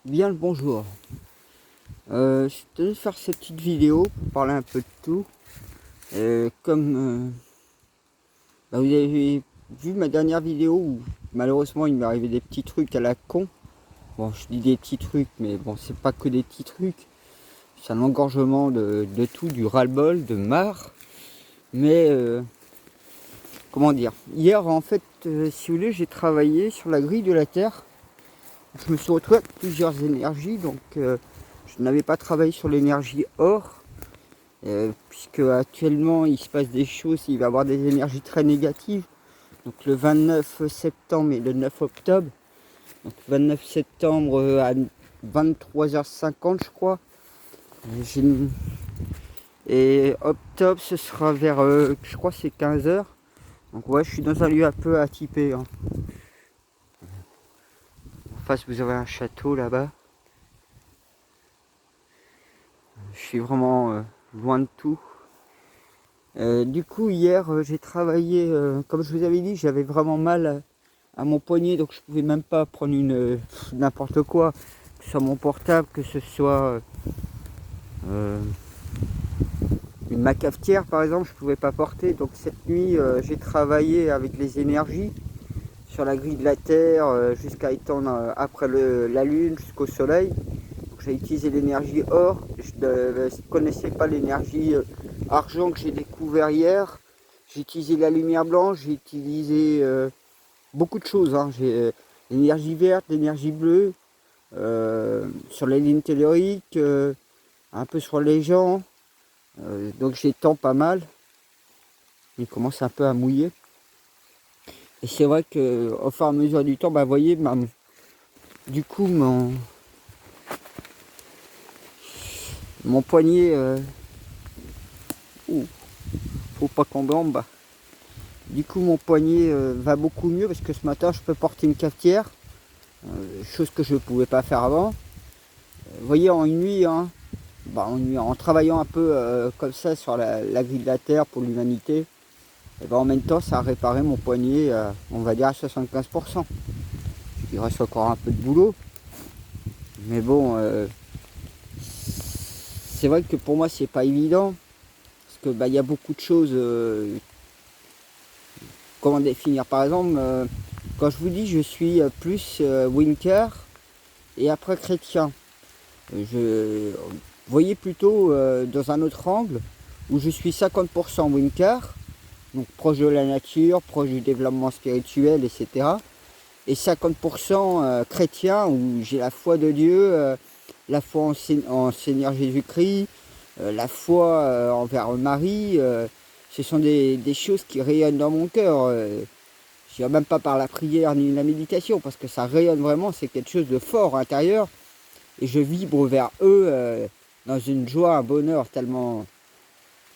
Bien le bonjour. Je tenais faire cette petite vidéo pour parler un peu de tout. Comme vous avez vu ma dernière vidéo où malheureusement il m'est arrivé des petits trucs à la con. Bon, je dis des petits trucs, mais bon, c'est pas que des petits trucs. C'est un engorgement de tout, du ras-le-bol, de marre. Mais comment dire, hier en fait, si vous voulez, j'ai travaillé sur la grille de la Terre. Je me suis retrouvé avec plusieurs énergies, donc je n'avais pas travaillé sur l'énergie or, puisque actuellement il se passe des choses, il va y avoir des énergies très négatives. Donc le 29 septembre et le 9 octobre. Donc 29 septembre à 23h50 je crois. Et octobre ce sera vers, je crois c'est 15h. Donc ouais, je suis dans un lieu un peu atypé, hein. En face vous avez un château là-bas. Je suis vraiment loin de tout. Du coup hier j'ai travaillé, comme je vous avais dit, j'avais vraiment mal à mon poignet, donc je pouvais même pas prendre n'importe quoi, que ce soit mon portable, que ce soit ma cafetière par exemple, je pouvais pas porter. Donc cette nuit j'ai travaillé avec les énergies sur la grille de la Terre jusqu'à étendre après la Lune jusqu'au Soleil. J'ai utilisé l'énergie or, je ne connaissais pas l'énergie argent que j'ai découvert hier. J'ai utilisé la lumière blanche, j'ai utilisé beaucoup de choses, hein. J'ai l'énergie verte, l'énergie bleue, sur les lignes telluriques, un peu sur les gens. Donc j'étends pas mal. Il commence un peu à mouiller. Et c'est vrai que au fur et à mesure du temps, bah, vous voyez, du coup mon poignet, faut pas tomber en bas. Du coup mon poignet va beaucoup mieux parce que ce matin je peux porter une cafetière, chose que je ne pouvais pas faire avant. Vous voyez, en une nuit, hein, en travaillant un peu comme ça sur la grille de la Terre pour l'humanité, et ben en même temps ça a réparé mon poignet, on va dire à 75%. Il reste encore un peu de boulot, mais bon, c'est vrai que pour moi c'est pas évident parce que bah, y a beaucoup de choses. Comment définir? Par exemple, quand je vous dis je suis plus Winker et après chrétien, je voyez plutôt dans un autre angle où je suis 50% Winker, donc proche de la nature, proche du développement spirituel, etc. Et 50% chrétien où j'ai la foi de Dieu, la foi en Seigneur Jésus-Christ, la foi envers Marie. Ce sont des choses qui rayonnent dans mon cœur. Je ne dirais même pas par la prière ni la méditation, parce que ça rayonne vraiment, c'est quelque chose de fort intérieur. Et je vibre vers eux dans une joie, un bonheur tellement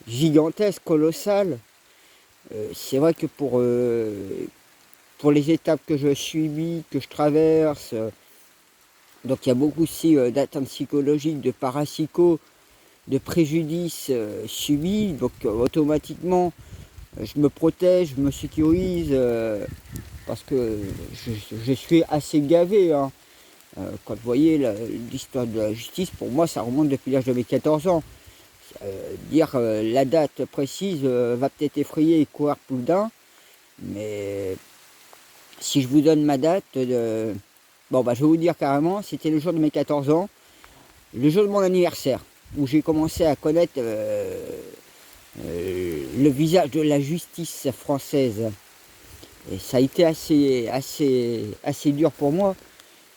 gigantesque, colossal. C'est vrai que pour les étapes que je subis, que je traverse, donc il y a beaucoup aussi d'atteintes psychologiques, de parapsycho, de préjudices subis. Donc automatiquement, je me protège, je me sécurise, parce que je suis assez gavé, hein. Quand vous voyez l'histoire de la justice, pour moi, ça remonte depuis l'âge de mes 14 ans. Dire la date précise va peut-être effrayer et courir plus d'un, mais si je vous donne ma date, bon, bah, je vais vous dire carrément, c'était le jour de mes 14 ans, le jour de mon anniversaire, où j'ai commencé à connaître le visage de la justice française. Et ça a été assez dur pour moi,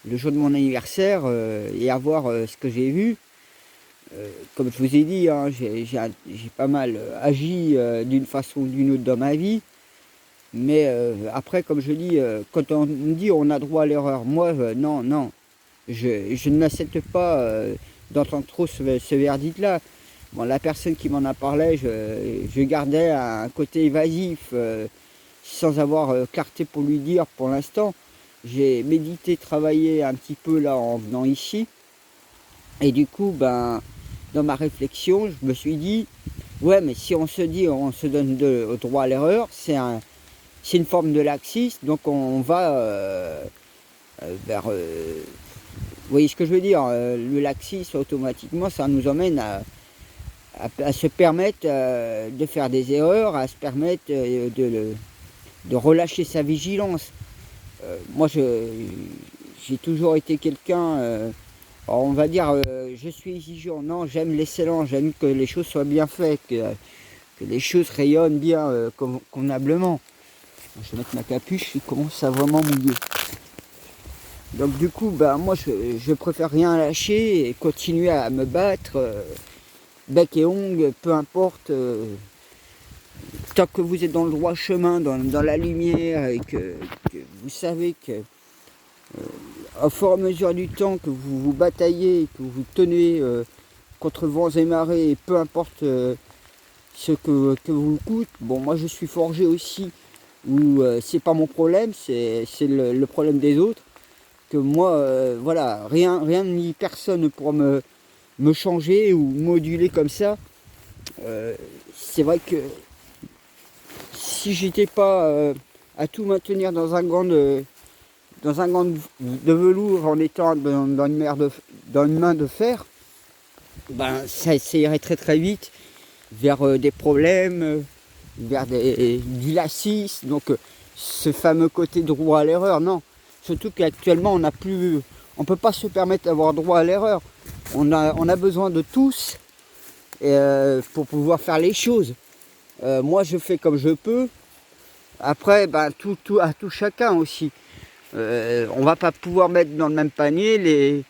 le jour de mon anniversaire, et à voir ce que j'ai vu. Comme je vous ai dit, hein, j'ai pas mal agi d'une façon ou d'une autre dans ma vie. Mais après, comme je dis, quand on dit on a droit à l'erreur, moi, non, non. Je n'accepte pas d'entendre trop ce verdict-là. Bon, la personne qui m'en a parlé, je gardais un côté évasif, sans avoir clarté pour lui dire pour l'instant. J'ai médité, travaillé un petit peu là en venant ici. Et du coup, ben, dans ma réflexion, je me suis dit, ouais, mais si on se dit, on se donne droit à l'erreur, c'est une forme de laxisme, donc on va vers voyez ce que je veux dire? Le laxisme, automatiquement, ça nous emmène à se permettre de faire des erreurs, à se permettre de relâcher sa vigilance. Moi, j'ai toujours été quelqu'un, on va dire, je suis exigeant. Non, j'aime l'excellence, j'aime que les choses soient bien faites, que les choses rayonnent bien, convenablement. Je vais mettre ma capuche, il commence à vraiment mouiller. Donc du coup, bah, moi, je préfère rien lâcher et continuer à me battre, bec et ongles, peu importe. Tant que vous êtes dans le droit chemin, dans la lumière, et que vous savez que au fur et à mesure du temps que vous vous bataillez, que vous tenez contre vents et marées, et peu importe ce que vous coûte. Bon, moi je suis forgé aussi, où c'est pas mon problème, c'est le problème des autres. Que moi, voilà, rien ni personne ne pourra me changer ou moduler comme ça. C'est vrai que si j'étais pas à tout maintenir dans un gant de velours en étant dans une main de fer, ben ça irait très très vite vers des problèmes, vers du lacisme, donc ce fameux côté droit à l'erreur, non. Surtout qu'actuellement on peut pas se permettre d'avoir droit à l'erreur. On a besoin de tous pour pouvoir faire les choses. Moi je fais comme je peux. Après, ben, à tout chacun aussi. On va pas pouvoir mettre dans le même panier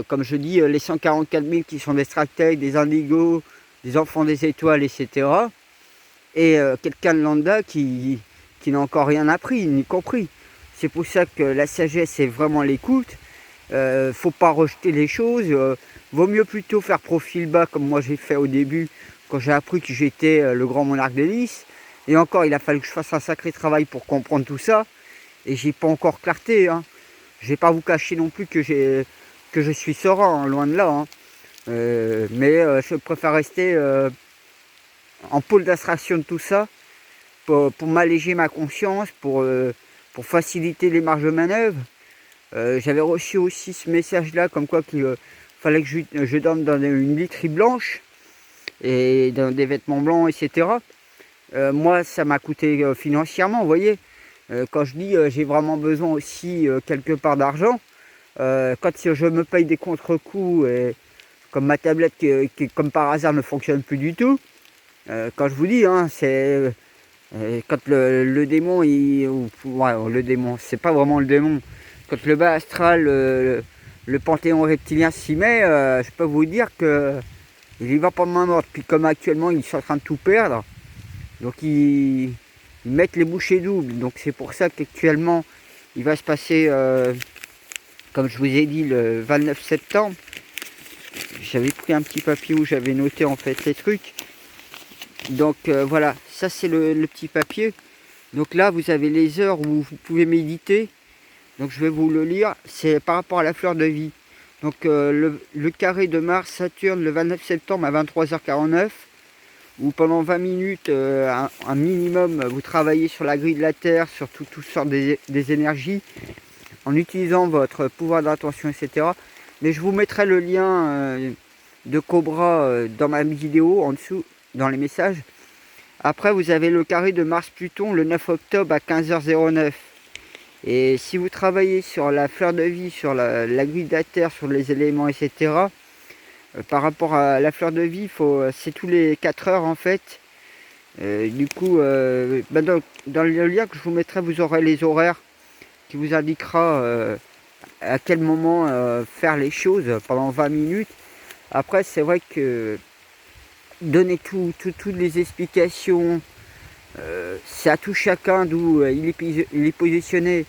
comme je dis, les 144 000 qui sont des Strateg, des Indigos, des Enfants des Étoiles, etc. Et quelqu'un de lambda qui n'a encore rien appris, ni compris. C'est pour ça que la sagesse, c'est vraiment l'écoute. Faut pas rejeter les choses. Vaut mieux plutôt faire profil bas, comme moi j'ai fait au début, quand j'ai appris que j'étais le grand monarque d'Hélice. Et encore, il a fallu que je fasse un sacré travail pour comprendre tout ça. Et j'ai pas encore clarté. Hein. Je vais pas vous cacher non plus que je suis serein, hein, loin de là. Hein. Mais je préfère rester en pôle d'abstraction de tout ça pour m'alléger ma conscience, pour faciliter les marges de manœuvre. J'avais reçu aussi ce message-là, comme quoi qu'il fallait que je dorme dans une literie blanche et dans des vêtements blancs, etc. Moi, ça m'a coûté financièrement, vous voyez. Quand je dis j'ai vraiment besoin aussi quelque part d'argent, quand je me paye des contre-coups, comme ma tablette qui, comme par hasard, ne fonctionne plus du tout, quand je vous dis, hein, c'est quand le démon, le démon, c'est pas vraiment le démon, quand le bas astral, le panthéon reptilien s'y met, je peux vous dire que il y va pas de main morte. Puis comme actuellement, ils sont en train de tout perdre, donc ils mettent les bouchées doubles. Donc c'est pour ça qu'actuellement, il va se passer, comme je vous ai dit, le 29 septembre. J'avais pris un petit papier où j'avais noté en fait les trucs. Donc voilà, ça c'est le petit papier. Donc là, vous avez les heures où vous pouvez méditer. Donc je vais vous le lire. C'est par rapport à la fleur de vie. Donc le carré de Mars, Saturne, le 29 septembre à 23h49. Où pendant 20 minutes, un minimum, vous travaillez sur la grille de la Terre, sur toutes sortes des énergies, en utilisant votre pouvoir d'attention, etc. Mais je vous mettrai le lien de Cobra dans ma vidéo, en dessous, dans les messages. Après, vous avez le carré de Mars-Pluton le 9 octobre à 15h09. Et si vous travaillez sur la fleur de vie, sur la grille de la Terre, sur les éléments, etc., par rapport à la fleur de vie, c'est tous les 4 heures en fait. Du coup, dans le lien que je vous mettrai, vous aurez les horaires qui vous indiquera à quel moment faire les choses pendant 20 minutes. Après, c'est vrai que donner toutes les explications, c'est à tout chacun d'où il est positionné.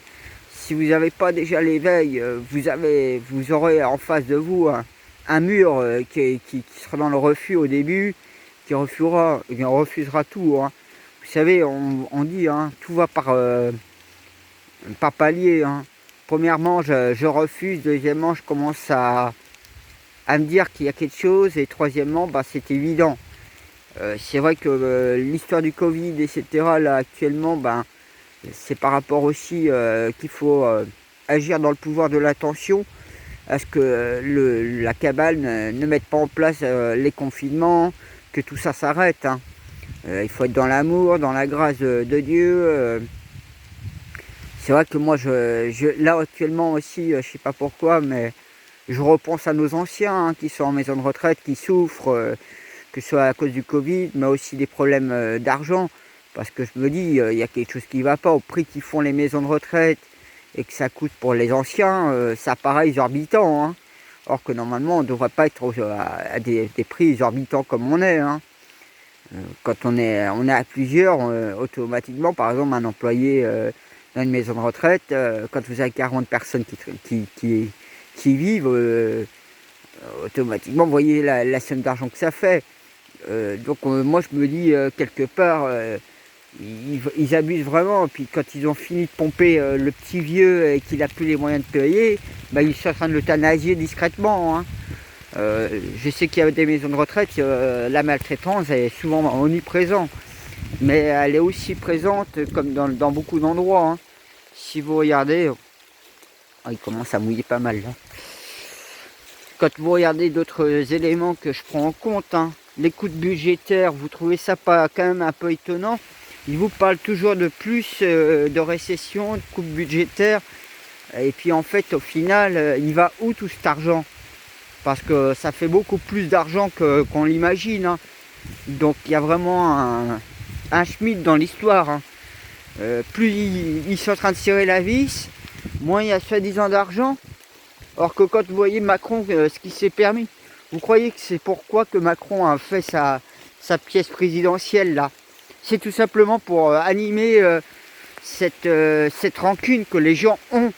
Si vous n'avez pas déjà l'éveil, vous aurez en face de vous un mur qui sera dans le refus au début, qui refusera tout. Hein. Vous savez, on dit, hein, tout va par palier. Hein. Premièrement, je refuse. Deuxièmement, je commence à me dire qu'il y a quelque chose. Et troisièmement, c'est évident. C'est vrai que l'histoire du Covid, etc., là, actuellement, c'est par rapport aussi qu'il faut agir dans le pouvoir de l'attention. à ce que la cabale ne mette pas en place les confinements, que tout ça s'arrête. Hein. Il faut être dans l'amour, dans la grâce de Dieu. C'est vrai que moi, là actuellement aussi, je sais pas pourquoi, mais je repense à nos anciens qui sont en maison de retraite, qui souffrent, que ce soit à cause du Covid, mais aussi des problèmes d'argent. Parce que je me dis, il y a quelque chose qui ne va pas au prix qu'ils font les maisons de retraite et que ça coûte pour les anciens, ça paraît exorbitant. Hein. Or que normalement, on ne devrait pas être à des prix exorbitants comme on est. Hein. Quand on est à plusieurs, automatiquement, par exemple, un employé dans une maison de retraite, quand vous avez 40 personnes qui vivent, automatiquement, vous voyez la somme d'argent que ça fait. Donc moi, je me dis, quelque part, ils abusent vraiment. Puis quand ils ont fini de pomper le petit vieux et qu'il n'a plus les moyens de payer, bah, ils sont en train de l'euthanasier discrètement. Hein. Je sais qu'il y a des maisons de retraite, la maltraitance est souvent omniprésente, mais elle est aussi présente comme dans beaucoup d'endroits. Hein. Si vous regardez, oh, il commence à mouiller pas mal là. Quand vous regardez d'autres éléments que je prends en compte, hein, les coûts budgétaires, vous trouvez ça pas quand même un peu étonnant? Ils vous parlent toujours de plus de récession, de coûts budgétaires, et puis en fait au final, il va où tout cet argent? Parce que ça fait beaucoup plus d'argent qu'on l'imagine. Hein. Donc il y a vraiment un schmitt dans l'histoire. Hein. Plus ils sont en train de serrer la vis, moins il y a soi-disant d'argent. Or que quand vous voyez Macron, ce qu'il s'est permis, vous croyez que c'est pourquoi que Macron a fait sa pièce présidentielle là? C'est tout simplement pour animer cette rancune que les gens ont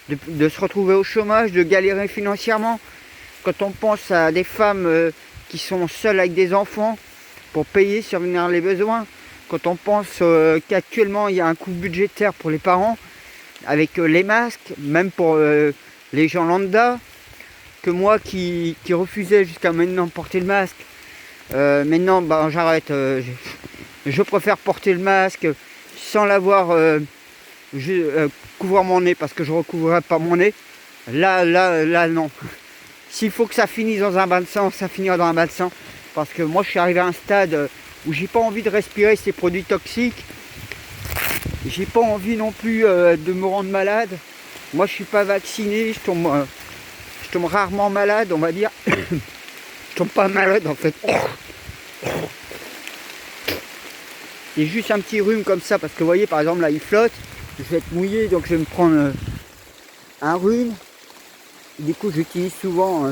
de se retrouver au chômage, de galérer financièrement. Quand on pense à des femmes qui sont seules avec des enfants pour payer, survenir les besoins, quand on pense qu'actuellement il y a un coût budgétaire pour les parents, avec les masques, même pour les gens lambda, que moi qui refusais jusqu'à maintenant de porter le masque, maintenant ben, j'arrête, je préfère porter le masque sans l'avoir couvrir mon nez parce que je ne recouvrirai pas mon nez. Là non. S'il faut que ça finisse dans un bain de sang, ça finira dans un bain de sang. Parce que moi, je suis arrivé à un stade où j'ai pas envie de respirer ces produits toxiques. J'ai pas envie non plus de me rendre malade. Moi, je suis pas vacciné. Je tombe rarement malade, on va dire. Je tombe pas malade, en fait. J'ai juste un petit rhume comme ça. Parce que vous voyez, par exemple, là, il flotte. Je vais être mouillé, donc je vais me prendre un rhume. Du coup, j'utilise souvent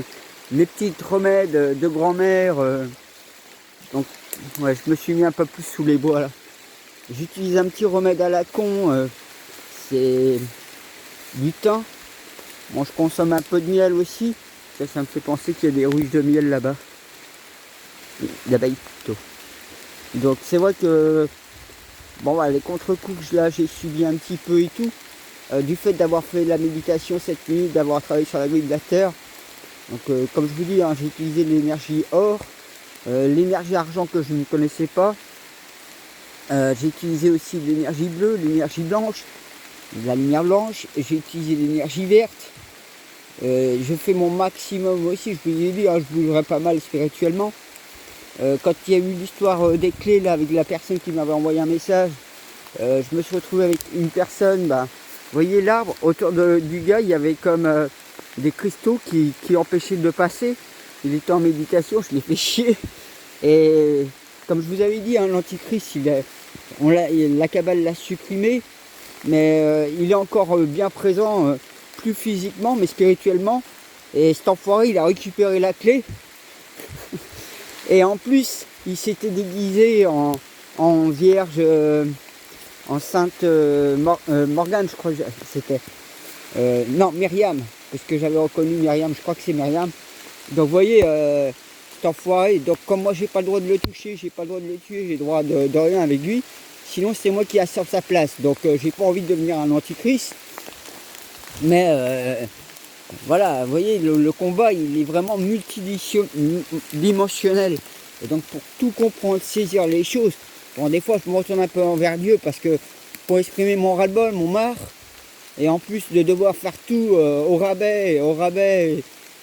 les petits remèdes de grand-mère. Donc, ouais, je me suis mis un peu plus sous les bois là. J'utilise un petit remède à la con. C'est du thym. Bon, je consomme un peu de miel aussi. Ça me fait penser qu'il y a des ruches de miel là-bas. D'abeilles plutôt. Donc, c'est vrai que bon, voilà, les contre-coups là, j'ai subi un petit peu et tout. Du fait d'avoir fait de la méditation cette nuit, d'avoir travaillé sur la grille de la terre. Donc comme je vous dis, hein, j'ai utilisé l'énergie or, l'énergie argent que je ne connaissais pas. J'ai utilisé aussi l'énergie bleue, l'énergie blanche, la lumière blanche. J'ai utilisé l'énergie verte. Je fais mon maximum aussi, je vous ai dit, hein, je bougerai pas mal spirituellement. Quand il y a eu l'histoire des clés là, avec la personne qui m'avait envoyé un message, je me suis retrouvé avec une personne, bah, vous voyez l'arbre, autour du gars, il y avait comme des cristaux qui empêchaient de passer. Il était en méditation, je l'ai fait chier. Et comme je vous avais dit, hein, l'antichrist, la cabale l'a supprimé, mais il est encore bien présent, plus physiquement, mais spirituellement. Et cet enfoiré, il a récupéré la clé. Et en plus, il s'était déguisé en vierge... en sainte Morgane, je crois que c'était. Non, Myriam, parce que j'avais reconnu Myriam, je crois que c'est Myriam. Donc vous voyez, cet enfoiré, donc comme moi j'ai pas le droit de le toucher, j'ai pas le droit de le tuer, j'ai le droit de rien avec lui, sinon c'est moi qui assure sa place. Donc j'ai pas envie de devenir un antichrist. Mais voilà, vous voyez, le combat il est vraiment multidimensionnel. Et donc pour tout comprendre, saisir les choses, bon, des fois je me retourne un peu envers Dieu parce que pour exprimer mon ras-le-bol, mon marre, et en plus de devoir faire tout au rabais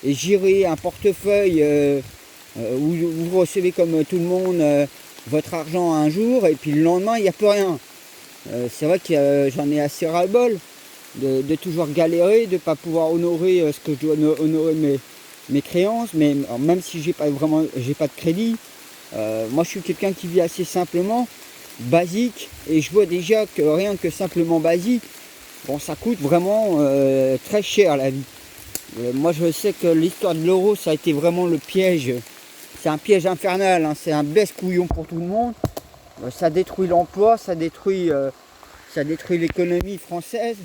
et gérer un portefeuille où vous recevez comme tout le monde votre argent un jour et puis le lendemain il n'y a plus rien. C'est vrai que j'en ai assez ras-le-bol de toujours galérer, de ne pas pouvoir honorer ce que je dois honorer mes créances, mais même si j'ai pas de crédit, moi je suis quelqu'un qui vit assez simplement, basique, et je vois déjà que rien que simplement basique, bon ça coûte vraiment très cher la vie. Moi je sais que l'histoire de l'euro ça a été vraiment le piège, c'est un piège infernal, hein, c'est un baisse-couillon pour tout le monde, ça détruit l'emploi, ça détruit l'économie française.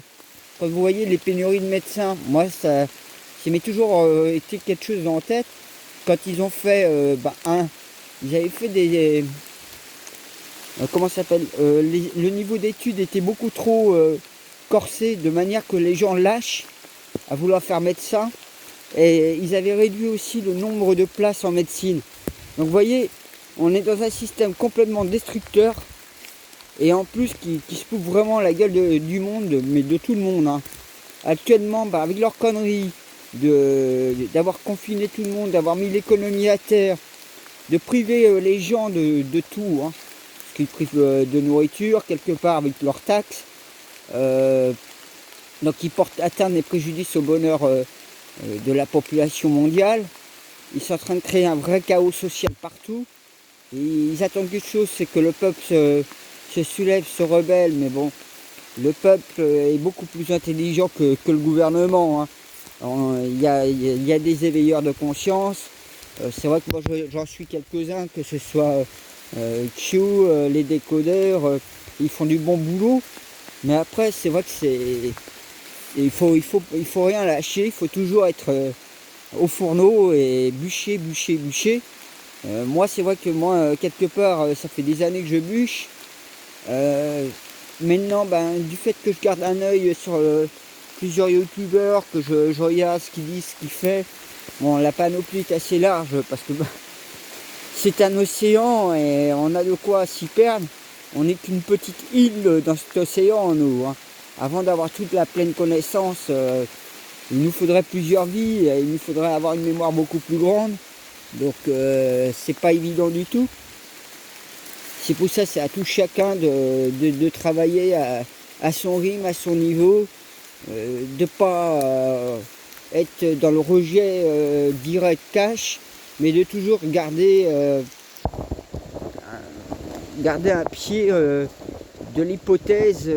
Quand vous voyez les pénuries de médecins, moi ça m'est toujours été quelque chose en tête. Quand ils ont fait ils avaient fait des comment ça s'appelle le niveau d'études était beaucoup trop corsé, de manière que les gens lâchent à vouloir faire médecin, et ils avaient réduit aussi le nombre de places en médecine. Donc vous voyez, on est dans un système complètement destructeur, et en plus qui se fout vraiment la gueule du monde, mais de tout le monde, hein. Actuellement, avec leurs conneries, d'avoir confiné tout le monde, d'avoir mis l'économie à terre, de priver les gens de tout, hein, parce qu'ils privent de nourriture quelque part avec leurs taxes, donc ils portent atteinte et préjudice au bonheur de la population mondiale. Ils sont en train de créer un vrai chaos social partout. Et ils attendent quelque chose, c'est que le peuple se soulève, se rebelle, mais bon, le peuple est beaucoup plus intelligent que le gouvernement, hein. Il y a des éveilleurs de conscience. C'est vrai que moi j'en suis quelques-uns, que ce soit Q, les décodeurs, ils font du bon boulot. Mais après c'est vrai que il faut rien lâcher, il faut toujours être au fourneau et bûcher. Moi c'est vrai que moi quelque part ça fait des années que je bûche. Maintenant, du fait que je garde un œil sur plusieurs youtubeurs, que je regarde ce qu'ils disent, ce qu'ils font, bon, la panoplie est assez large parce que c'est un océan et on a de quoi s'y perdre. On n'est qu'une petite île dans cet océan, nous, hein. Avant d'avoir toute la pleine connaissance, il nous faudrait plusieurs vies, il nous faudrait avoir une mémoire beaucoup plus grande. Donc c'est pas évident du tout. C'est pour ça, c'est à tout chacun de travailler à son rythme, à son niveau, de ne pas être dans le rejet direct cash, mais de toujours garder un pied de l'hypothèse